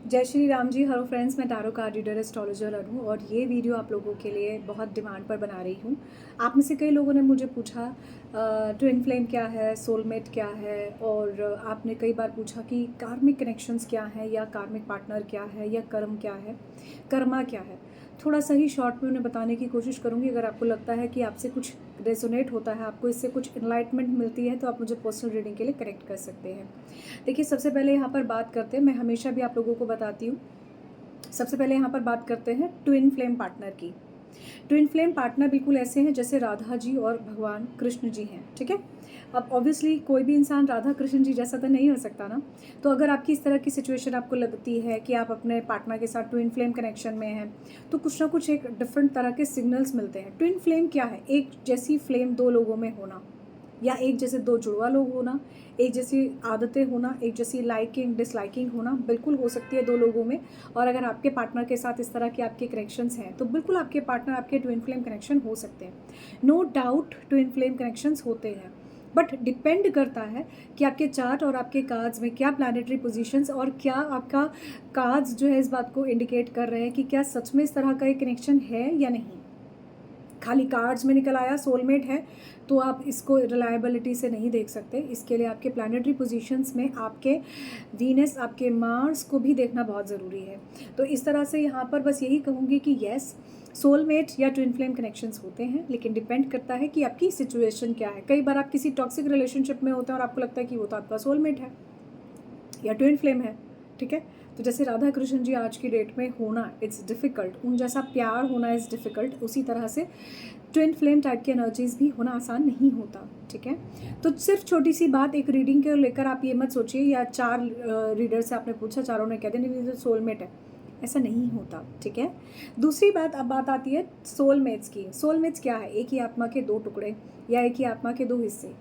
जय Shri Ram ji. Hello friends, मैं tarot card reader astrologer अनु और ये वीडियो आप लोगों के लिए बहुत डिमांड पर बना रही हूँ। आप में से कई लोगों ने मुझे पूछा ट्विन फ्लेम क्या है, सोलमेट क्या है, और आपने कई बार पूछा कि कार्मिक कनेक्शंस क्या हैं, या कार्मिक पार्टनर क्या है, या कर्म क्या है, कर्मा क्या है। थोड़ा सा ही शॉर्ट में उन्हें बताने की कोशिश करूँगी। अगर आपको लगता है कि आपसे कुछ रेजोनेट होता है, आपको इससे कुछ इनलाइटमेंट मिलती है, तो आप मुझे पर्सनल रीडिंग के लिए कनेक्ट कर सकते हैं। देखिए, सबसे पहले यहाँ पर बात करते हैं, मैं हमेशा भी आप लोगों को बताती हूँ, सबसे पहले यहाँ पर बात करते हैं ट्विन फ्लेम पार्टनर की। ट्विन फ्लेम पार्टनर बिल्कुल ऐसे हैं जैसे राधा जी और भगवान कृष्ण जी हैं, ठीक है। अब ऑब्वियसली कोई भी इंसान राधा कृष्ण जी जैसा तो नहीं हो सकता ना। तो अगर आपकी इस तरह की सिचुएशन आपको लगती है कि आप अपने पार्टनर के साथ ट्विन फ्लेम कनेक्शन में हैं, तो कुछ ना कुछ एक डिफरेंट तरह के सिग्नल्स मिलते हैं। ट्विन फ्लेम क्या है? एक जैसी फ्लेम दो लोगों में होना, या एक जैसे दो जुड़वा लोग होना, एक जैसी आदतें होना, एक जैसी लाइकिंग डिसलाइकिंग होना बिल्कुल हो सकती है दो लोगों में। और अगर आपके पार्टनर के साथ इस तरह के आपके कनेक्शंस हैं, तो बिल्कुल आपके पार्टनर आपके ट्विन फ्लेम कनेक्शन हो सकते हैं। No doubt twin flame connections होते हैं, बट डिपेंड करता है कि आपके चार्ट और आपके कार्ड्स में क्या प्लैनेटरी पोजीशंस और क्या आपका कार्ड्स जो है इस बात को इंडिकेट कर रहे हैं कि क्या सच में इस तरह का एक कनेक्शन है या नहीं। खाली कार्ड्स में निकल आया सोलमेट है, तो आप इसको रिलायबिलिटी से नहीं देख सकते। इसके लिए आपके प्लैनेटरी पोजीशंस में आपके वीनस, आपके मार्स को भी देखना बहुत ज़रूरी है। तो इस तरह से यहाँ पर बस यही कहूँगी कि येस, सोलमेट या ट्विन फ्लेम कनेक्शंस होते हैं, लेकिन डिपेंड करता है कि आपकी सिचुएशन क्या है। कई बार आप किसी टॉक्सिक रिलेशनशिप में होते हैं और आपको लगता है कि वो तो आपका सोलमेट है या ट्विन फ्लेम है, ठीक है। तो जैसे राधा कृष्ण जी आज की डेट में होना इट्स डिफ़िकल्ट, उन जैसा प्यार होना इज़ डिफ़िकल्ट, उसी तरह से ट्विन फ्लेम टाइप की एनर्जीज भी होना आसान नहीं होता, ठीक है। तो सिर्फ छोटी सी बात, एक रीडिंग के लेकर आप ये मत सोचिए, या चार रीडर से आपने पूछा, चारों ने कह दिया नहीं तो सोलमेट है, ऐसा नहीं होता, ठीक है। दूसरी बात, अब बात आती है सोलमेट्स की। सोलमेट्स क्या है? एक ही आत्मा के दो टुकड़े या एक ही आत्मा के दो हिस्से।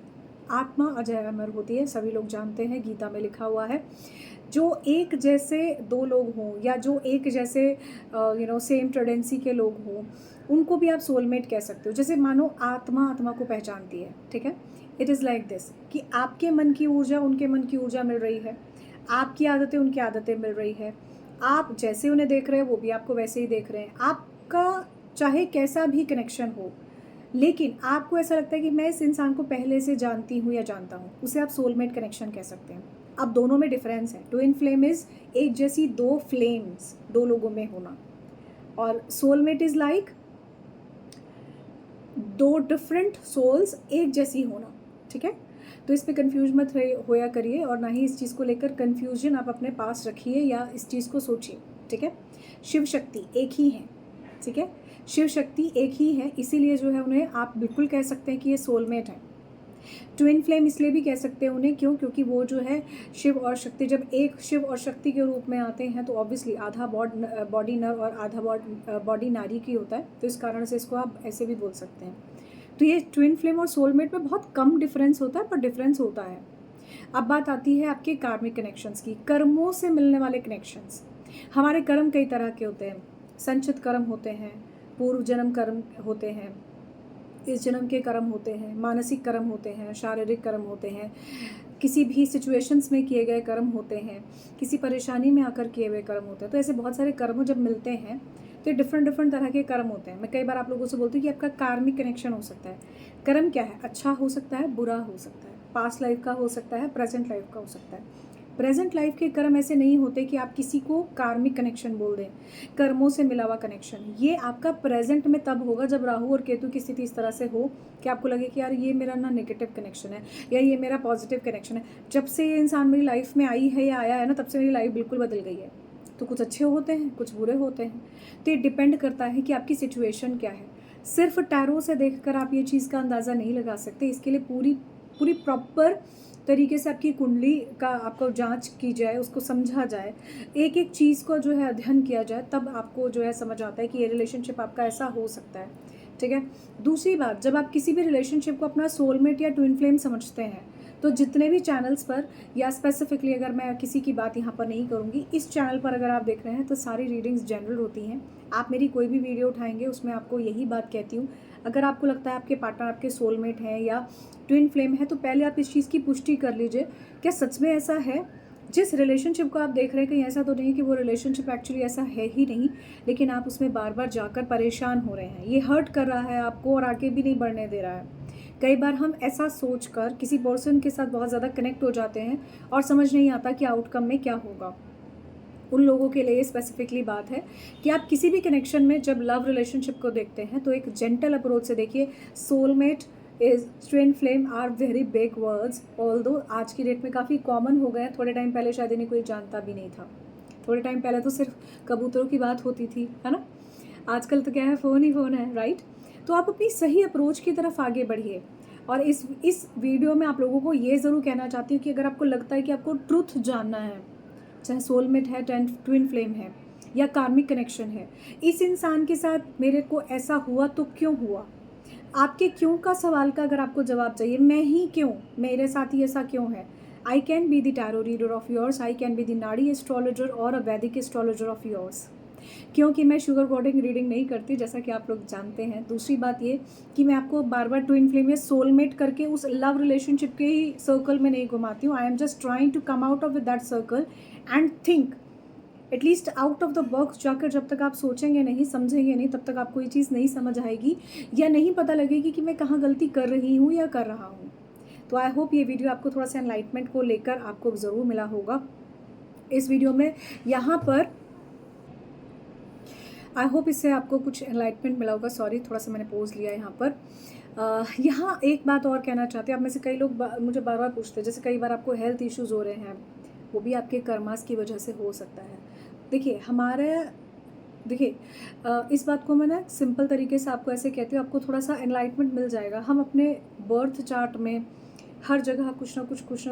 आत्मा अजय अमर होती है, सभी लोग जानते हैं, गीता में लिखा हुआ है। जो एक जैसे दो लोग हों, या जो एक जैसे सेम टेंडेंसी के लोग हों, उनको भी आप सोलमेट कह सकते हो। जैसे मानो आत्मा आत्मा को पहचानती है, ठीक है। इट इज़ लाइक दिस कि आपके मन की ऊर्जा उनके मन की ऊर्जा मिल रही है, आपकी आदतें उनकी आदतें मिल रही है, आप जैसे उन्हें देख रहे हैं वो भी आपको वैसे ही देख रहे हैं। आपका चाहे कैसा भी कनेक्शन हो, लेकिन आपको ऐसा लगता है कि मैं इस इंसान को पहले से जानती हूँ या जानता हूँ, उसे आप सोलमेट कनेक्शन कह सकते हैं। अब दोनों में डिफरेंस है। ट्विन फ्लेम इज एक जैसी दो फ्लेम्स दो लोगों में होना, और सोलमेट इज लाइक दो डिफरेंट सोल्स एक जैसी होना, ठीक है। तो इस पे कंफ्यूज मत होया करिए, और ना ही इस चीज़ को लेकर कंफ्यूजन आप अपने पास रखिए या इस चीज़ को सोचिए, ठीक है। शिव शक्ति एक ही है, ठीक है। शिव शक्ति एक ही है, इसीलिए जो है उन्हें आप बिल्कुल कह सकते हैं कि ये सोलमेट है। ट्विन फ्लेम इसलिए भी कह सकते हैं उन्हें, क्यों? क्योंकि वो जो है शिव और शक्ति जब एक शिव और शक्ति के रूप में आते हैं, तो ऑब्वियसली आधा बॉडी नर और आधा बॉडी नारी की होता है, तो इस कारण से इसको आप ऐसे भी बोल सकते हैं। तो ये ट्विन फ्लेम और सोलमेट में बहुत कम डिफरेंस होता है, पर डिफरेंस होता है। अब बात आती है आपके कार्मिक कनेक्शंस की, कर्मों से मिलने वाले कनेक्शंस। हमारे कर्म कई तरह के होते हैं। संचित कर्म होते हैं, पूर्व जन्म कर्म होते हैं, इस जन्म के कर्म होते हैं, मानसिक कर्म होते हैं, शारीरिक कर्म होते हैं, किसी भी सिचुएशंस में किए गए कर्म होते हैं, किसी परेशानी में आकर किए हुए कर्म होते हैं। तो ऐसे बहुत सारे कर्म जब मिलते हैं, तो ये डिफरेंट डिफरेंट तरह के कर्म होते हैं। मैं कई बार आप लोगों से बोलती हूँ कि आपका कार्मिक कनेक्शन हो सकता है। कर्म क्या है? अच्छा हो सकता है, बुरा हो सकता है, पास्ट लाइफ का हो सकता है, प्रेजेंट लाइफ का हो सकता है। प्रेजेंट लाइफ के कर्म ऐसे नहीं होते कि आप किसी को कार्मिक कनेक्शन बोल दें, कर्मों से मिला हुआ कनेक्शन। ये आपका प्रेजेंट में तब होगा जब राहु और केतु की स्थिति इस तरह से हो कि आपको लगे कि यार ये मेरा ना नेगेटिव कनेक्शन है या ये मेरा पॉजिटिव कनेक्शन है। जब से ये इंसान मेरी लाइफ में आई है या आया है ना, तब से मेरी लाइफ बिल्कुल बदल गई है। तो कुछ अच्छे होते हैं, कुछ बुरे होते हैं। तो ये डिपेंड करता है कि आपकी सिचुएशन क्या है। सिर्फ टैरो से देखकर आप ये चीज़ का अंदाज़ा नहीं लगा सकते। इसके लिए पूरी पूरी प्रॉपर तरीके से आपकी कुंडली का आपको जांच की जाए, उसको समझा जाए, एक एक चीज़ को जो है अध्ययन किया जाए, तब आपको जो है समझ आता है कि ये रिलेशनशिप आपका ऐसा हो सकता है, ठीक है। दूसरी बात, जब आप किसी भी रिलेशनशिप को अपना सोलमेट या ट्विन फ्लेम समझते हैं, तो जितने भी चैनल्स पर, या स्पेसिफिकली अगर मैं किसी की बात यहाँ पर नहीं करूँगी, इस चैनल पर अगर आप देख रहे हैं तो सारी रीडिंग्स जनरल होती हैं। आप मेरी कोई भी वीडियो उठाएंगे उसमें आपको यही बात कहती हूँ। अगर आपको लगता है आपके पार्टनर आपके सोलमेट हैं या ट्विन फ्लेम है, तो पहले आप इस चीज़ की पुष्टि कर लीजिए, क्या सच में ऐसा है। जिस रिलेशनशिप को आप देख रहे हैं, कहीं ऐसा तो नहीं कि वो रिलेशनशिप एक्चुअली ऐसा है ही नहीं, लेकिन आप उसमें बार बार जाकर परेशान हो रहे हैं, ये हर्ट कर रहा है आपको और आगे भी नहीं बढ़ने दे रहा है। कई बार हम ऐसा सोचकर किसी पर्सन के साथ बहुत ज़्यादा कनेक्ट हो जाते हैं और समझ नहीं आता कि आउटकम में क्या होगा। उन लोगों के लिए स्पेसिफिकली बात है कि आप किसी भी कनेक्शन में जब लव रिलेशनशिप को देखते हैं तो एक जेंटल अप्रोच से देखिए। Soulmate is twin flame are very big words, although आज की डेट में काफ़ी कॉमन हो गए हैं। थोड़े टाइम पहले शायद इन्हें कोई जानता भी नहीं था। थोड़े टाइम पहले तो सिर्फ कबूतरों की बात होती थी, है ना। आजकल तो क्या है, फ़ोन ही फ़ोन है, राइट। तो आप अपनी सही अप्रोच की तरफ आगे बढ़िए। और इस वीडियो में आप लोगों को ये ज़रूर कहना चाहती हूँ कि अगर आपको लगता है कि आपको ट्रुथ जानना है, चाहे सोलमेट है, ट्विन फ्लेम है या कार्मिक कनेक्शन है, इस इंसान के साथ मेरे को ऐसा हुआ तो क्यों हुआ, आपके क्यों का सवाल का अगर आपको जवाब चाहिए, मैं ही क्यों, मेरे साथ ही ऐसा क्यों है, I can be the tarot reader of yours, I can be the नाड़ी एस्ट्रोलॉजर और अ वैदिक एस्ट्रोलॉजर ऑफ योर्स। क्योंकि मैं शुगर कोडिंग रीडिंग नहीं करती, जैसा कि आप लोग जानते हैं। दूसरी बात ये कि मैं आपको बार बार ट्विन फ्लेम या सोलमेट करके उस लव रिलेशनशिप के ही सर्कल में नहीं घुमाती हूँ। I am just trying to come out of that circle and think at least out of the box जाकर। जब तक आप सोचेंगे नहीं, समझेंगे नहीं, तब तक आपको ये चीज़ नहीं समझ आएगी या नहीं पता लगेगी कि मैं कहाँ गलती कर रही हूँ या कर रहा हूँ। तो आई होप ये वीडियो आपको थोड़ा सा एनलाइटमेंट को लेकर आपको ज़रूर मिला होगा। इस वीडियो में यहाँ पर आई होप इससे आपको कुछ एनलाइटमेंट मिला होगा। सॉरी, थोड़ा सा मैंने पोज लिया यहाँ पर। यहाँ एक बात और कहना चाहते हैं। आप में से कई लोग मुझे बार बार पूछते हैं, जैसे कई बार आपको हेल्थ इश्यूज़ हो रहे हैं, वो भी आपके कर्मास की वजह से हो सकता है। देखिए इस बात को मैं ना सिंपल तरीके से आपको ऐसे कहती हूँ, आपको थोड़ा सा एनलाइटमेंट मिल जाएगा। हम अपने बर्थ चार्ट में हर जगह कुछ ना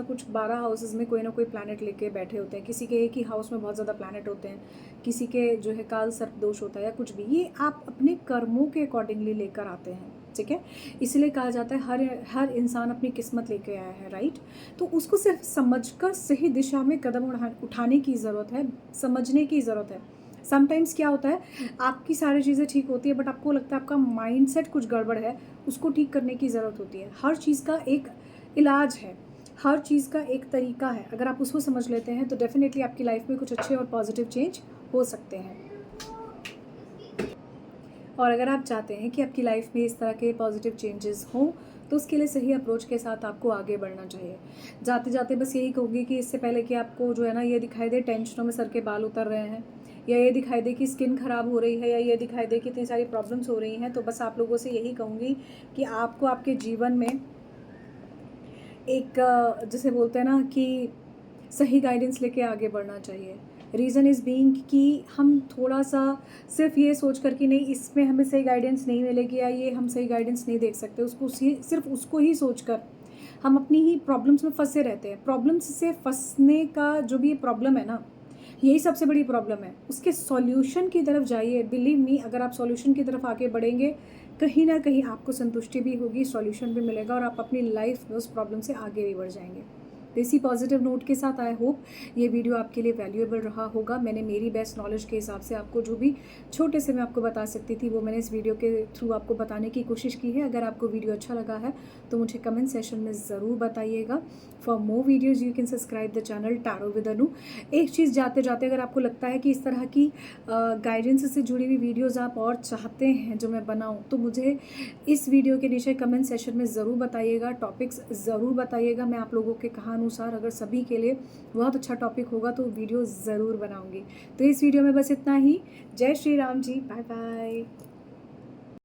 कुछ 12 हाउसेस में कोई ना कोई प्लैनेट लेके बैठे होते हैं। किसी के एक ही हाउस में बहुत ज़्यादा प्लैनेट होते हैं, किसी के जो है काल सर्प दोष होता है या कुछ भी। ये आप अपने कर्मों के अकॉर्डिंगली लेकर आते हैं, ठीक है। इसलिए कहा जाता है हर इंसान अपनी किस्मत लेके आया है, राइट। तो उसको सिर्फ समझकर सही दिशा में कदम उठाने की ज़रूरत है, समझने की ज़रूरत है। समटाइम्स क्या होता है, आपकी सारी चीज़ें ठीक होती है बट आपको लगता है आपका माइंडसेट कुछ गड़बड़ है, उसको ठीक करने की ज़रूरत होती है। हर चीज़ का एक इलाज है, हर चीज़ का एक तरीका है। अगर आप उसको समझ लेते हैं तो डेफिनेटली आपकी लाइफ में कुछ अच्छे और पॉजिटिव चेंज हो सकते हैं। और अगर आप चाहते हैं कि आपकी लाइफ में इस तरह के पॉजिटिव चेंजेस हों तो उसके लिए सही अप्रोच के साथ आपको आगे बढ़ना चाहिए। जाते जाते बस यही कहूँगी कि इससे पहले कि आपको जो है ना ये दिखाई दे टेंशनों में सर के बाल उतर रहे हैं, या ये दिखाई दे कि स्किन ख़राब हो रही है, या ये दिखाई दे कि इतनी सारी प्रॉब्लम्स हो रही हैं, तो बस आप लोगों से यही कहूँगी कि आपको आपके जीवन में एक जैसे बोलते हैं ना कि सही गाइडेंस लेके आगे बढ़ना चाहिए। रीज़न इज़ बीइंग कि हम थोड़ा सा सिर्फ ये सोच कर कि नहीं इसमें हमें सही गाइडेंस नहीं मिलेगी या ये हम सही गाइडेंस नहीं देख सकते, सिर्फ उसको ही सोच कर हम अपनी ही प्रॉब्लम्स में फंसे रहते हैं। प्रॉब्लम्स से फंसने का जो भी प्रॉब्लम है ना, यही सबसे बड़ी प्रॉब्लम है। उसके सॉल्यूशन की तरफ जाइए। बिलीव मी, अगर आप सॉल्यूशन की तरफ आगे बढ़ेंगे, कहीं ना कहीं आपको संतुष्टि भी होगी, सॉल्यूशन भी मिलेगा और आप अपनी लाइफ में उस प्रॉब्लम से आगे भी बढ़ जाएंगे। तो इसी पॉजिटिव नोट के साथ आई होप ये वीडियो आपके लिए वैल्यूएबल रहा होगा। मैंने मेरी बेस्ट नॉलेज के हिसाब से आपको जो भी छोटे से मैं आपको बता सकती थी वो मैंने इस वीडियो के थ्रू आपको बताने की कोशिश की है। अगर आपको वीडियो अच्छा लगा है तो मुझे कमेंट सेशन में ज़रूर बताइएगा। For more videos you can subscribe the channel tarot with Anu. एक चीज़ जाते जाते, अगर आपको लगता है कि इस तरह की गाइडेंस से जुड़ी हुई वीडियोज़ आप और चाहते हैं जो मैं बनाऊँ, तो मुझे इस वीडियो के नीचे कमेंट सेशन में ज़रूर बताइएगा, टॉपिक्स ज़रूर बताइएगा। मैं आप लोगों के कहानुसार अगर सभी के लिए बहुत अच्छा टॉपिक होगा तो वीडियो ज़रूर बनाऊंगी। तो इस वीडियो में बस इतना ही। जय श्री राम जी, बाय बाय।